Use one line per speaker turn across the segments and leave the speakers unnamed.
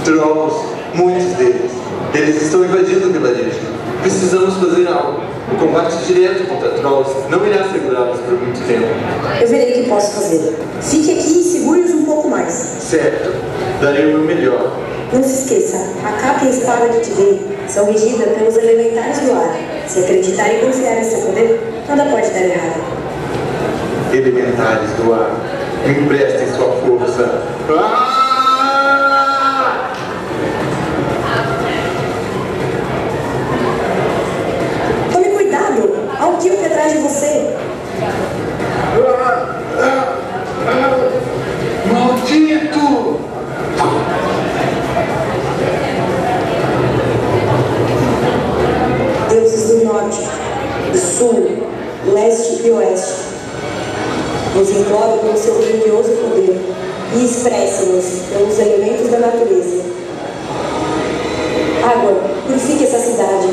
Trolls, muitos deles. Eles estão invadindo o vilarejo. Precisamos fazer algo. O combate direto contra Trolls não irá segurá-los por muito tempo.
Eu verei o que posso fazer. Fique aqui e segure-os um pouco mais.
Certo. Darei o meu melhor.
Não se esqueça, a capa e a espada que te dei são regidas pelos elementares do ar. Se acreditar e confiar em seu poder, nada pode dar errado.
Elementares do ar, me emprestem sua força.
Tome cuidado! Há um Kilp atrás de você!
Maldito!
Deuses do norte, do sul, leste e oeste, nos imploro pelo seu grandioso poder e expresse-nos pelos elementos da natureza. Água, purifique essa cidade.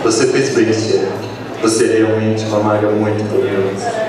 Você fez bem, Sierra. Você é realmente uma maga muito poderosa.